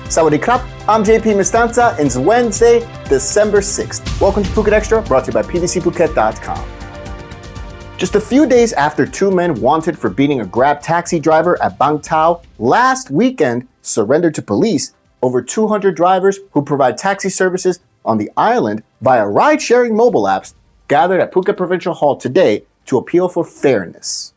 Sawadee krap, I'm JP Mestanza, and it's Wednesday, December 6th. Welcome to Phuket Xtra, brought to you by pdcphuket.com. Just a few days after two men wanted for beating a Grab taxi driver at Bang Tao last weekend surrendered to police, over 200 drivers who provide taxi services on the island via ride-sharing mobile apps gathered at Phuket Provincial Hall today to appeal for fairness.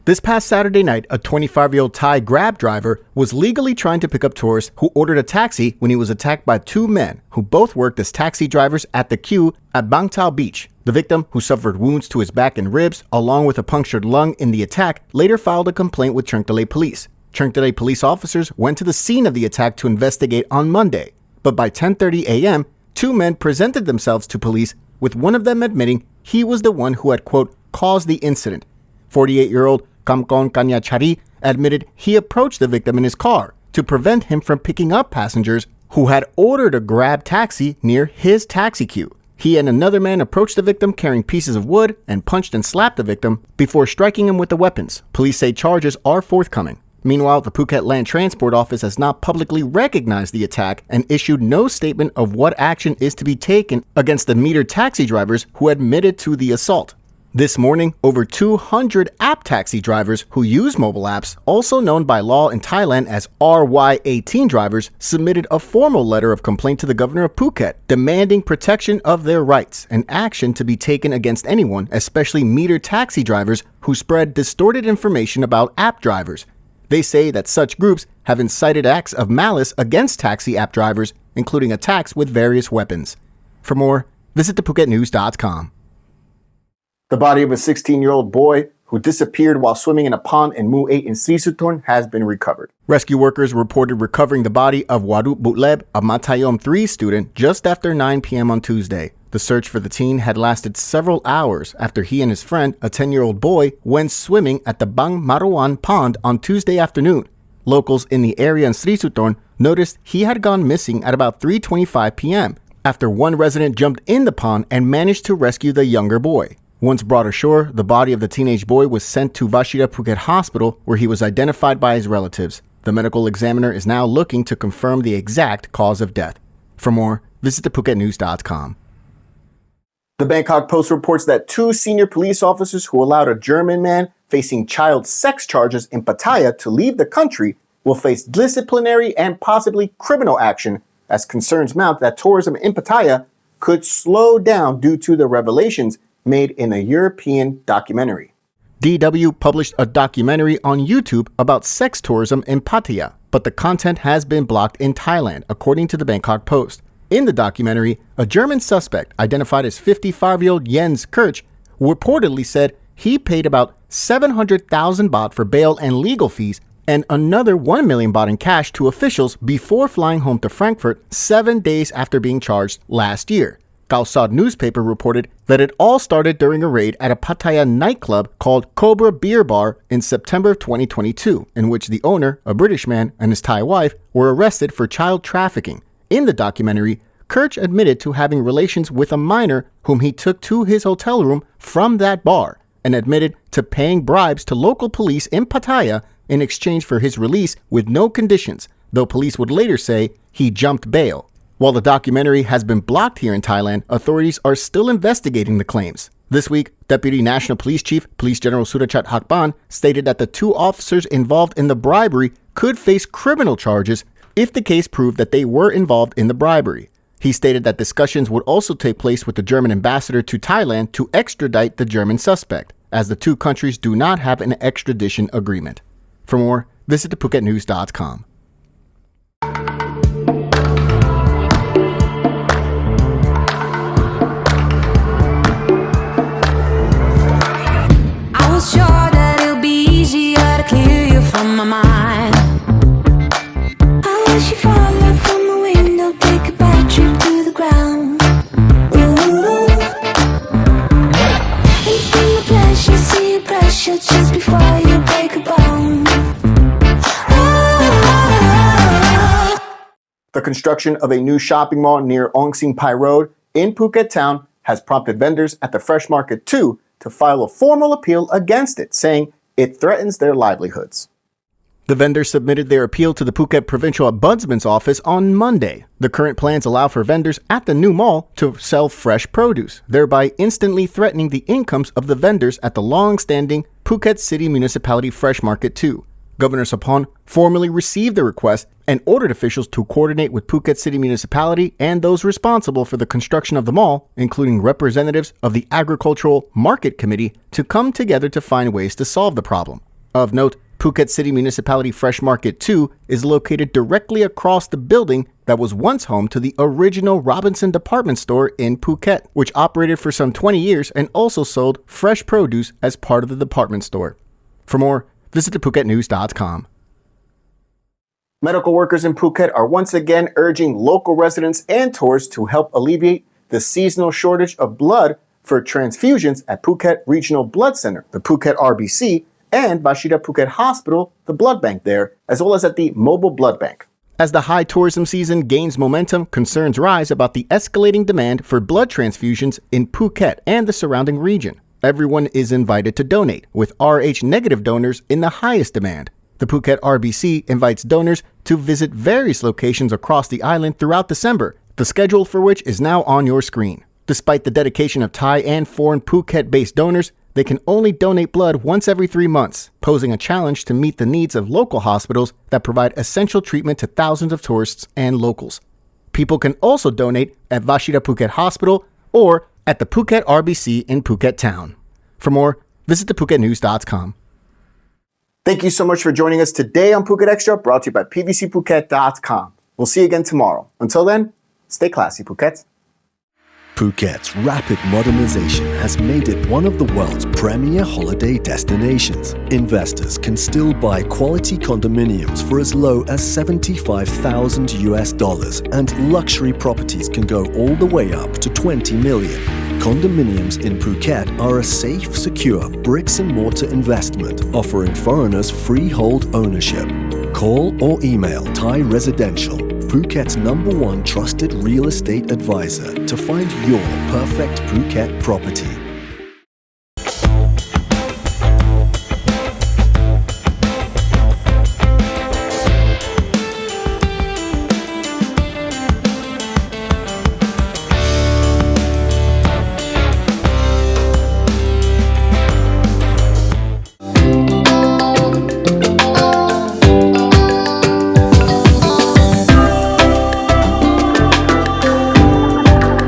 This past Saturday night, a 25-year-old Thai Grab driver was legally trying to pick up tourists who ordered a taxi when he was attacked by two men who both worked as taxi drivers at the queue at Bang Tao Beach. The victim, who suffered wounds to his back and ribs along with a punctured lung in the attack, later filed a complaint with Trengtalay police. Trengtalay police officers went to the scene of the attack to investigate on Monday, but by 10:30 a.m., two men presented themselves to police, with one of them admitting he was the one who had, quote, caused the incident. 48-year-old Kamkon Kanyachari admitted he approached the victim in his car to prevent him from picking up passengers who had ordered a Grab taxi near his taxi queue. He and another man approached the victim carrying pieces of wood and punched and slapped the victim before striking him with the weapons. Police say charges are forthcoming. Meanwhile, the Phuket Land Transport Office has not publicly recognized the attack and issued no statement of what action is to be taken against the metered taxi drivers who admitted to the assault. This morning, over 200 app taxi drivers who use mobile apps, also known by law in Thailand as RY18 drivers, submitted a formal letter of complaint to the governor of Phuket, demanding protection of their rights and action to be taken against anyone, especially metered taxi drivers, who spread distorted information about app drivers. They say that such groups have incited acts of malice against taxi app drivers, including attacks with various weapons. For more, visit thephuket.news.com. The body of a 16-year-old boy who disappeared while swimming in a pond in Mu 8 in Sorn has been recovered. Rescue workers reported recovering the body of Wadut Butleb, a Matayom 3 student, just after 9 p.m. on Tuesday. The search for the teen had lasted several hours after he and his friend, a 10-year-old boy, went swimming at the Bang Maruan pond on Tuesday afternoon. Locals in the area in Sorn noticed he had gone missing at about 3:25 p.m. after one resident jumped in the pond and managed to rescue the younger boy. Once brought ashore, the body of the teenage boy was sent to Vashira Phuket Hospital, where he was identified by his relatives. The medical examiner is now looking to confirm the exact cause of death. For more, visit thephuket.news.com. The Bangkok Post reports that two senior police officers who allowed a German man facing child sex charges in Pattaya to leave the country will face disciplinary and possibly criminal action as concerns mount that tourism in Pattaya could slow down due to the revelations made in a European documentary. DW published a documentary on YouTube about sex tourism in Pattaya, but the content has been blocked in Thailand, according to the Bangkok Post. In the documentary, a German suspect identified as 55-year-old Jens Kirch reportedly said he paid about 700,000 baht for bail and legal fees and another 1 million baht in cash to officials before flying home to Frankfurt 7 days after being charged last year. Kaosad newspaper reported that it all started during a raid at a Pattaya nightclub called Cobra Beer Bar in September 2022, in which the owner, a British man, and his Thai wife were arrested for child trafficking. In the documentary, Kirch admitted to having relations with a minor whom he took to his hotel room from that bar and admitted to paying bribes to local police in Pattaya in exchange for his release with no conditions, though police would later say he jumped bail. While the documentary has been blocked here in Thailand, authorities are still investigating the claims. This week, Deputy National Police Chief, Police General Surachat Hakban, stated that the two officers involved in the bribery could face criminal charges if the case proved that they were involved in the bribery. He stated that discussions would also take place with the German ambassador to Thailand to extradite the German suspect, as the two countries do not have an extradition agreement. For more, visit thephuket.news.com. Sure that it'll be easier to clear you from my mind. I wish you fall out from the window, take a bad trip to the ground. Ooh, eating the pleasure, see your pressure just before you break a bone. The construction of a new shopping mall near Ong Sing Pai Road in Phuket Town has prompted vendors at the Fresh Market 2 to file a formal appeal against it, saying it threatens their livelihoods. The vendors submitted their appeal to the Phuket Provincial Ombudsman's Office on Monday. The current plans allow for vendors at the new mall to sell fresh produce, thereby instantly threatening the incomes of the vendors at the long-standing Phuket City Municipality Fresh Market 2. Governor Sapon formally received the request and ordered officials to coordinate with Phuket City Municipality and those responsible for the construction of the mall, including representatives of the Agricultural Market Committee, to come together to find ways to solve the problem. Of note, Phuket City Municipality Fresh Market 2 is located directly across the building that was once home to the original Robinson department store in Phuket, which operated for some 20 years and also sold fresh produce as part of the department store. For more, visit thephuket.news.com. Medical workers in Phuket are once again urging local residents and tourists to help alleviate the seasonal shortage of blood for transfusions at Phuket Regional Blood Center, the Phuket RBC, and Vashida Phuket Hospital, the blood bank there, as well as at the mobile blood bank. As the high tourism season gains momentum, concerns rise about the escalating demand for blood transfusions in Phuket and the surrounding region. Everyone is invited to donate, with Rh-negative donors in the highest demand. The Phuket RBC invites donors to visit various locations across the island throughout December, the schedule for which is now on your screen. Despite the dedication of Thai and foreign Phuket-based donors, they can only donate blood once every 3 months, posing a challenge to meet the needs of local hospitals that provide essential treatment to thousands of tourists and locals. People can also donate at Vashida Phuket Hospital or at the Phuket RBC in Phuket Town. For more, visit thephuket.news.com. Thank you so much for joining us today on Phuket Extra, brought to you by pvcphuket.com. We'll see you again tomorrow. Until then, stay classy, Phuket. Phuket's rapid modernization has made it one of the world's premier holiday destinations. Investors can still buy quality condominiums for as low as $75,000 and luxury properties can go all the way up to 20 million. Condominiums in Phuket are a safe, secure bricks-and-mortar investment offering foreigners freehold ownership. Call or email Thai Residential, Phuket's #1 trusted real estate advisor, to find your perfect Phuket property.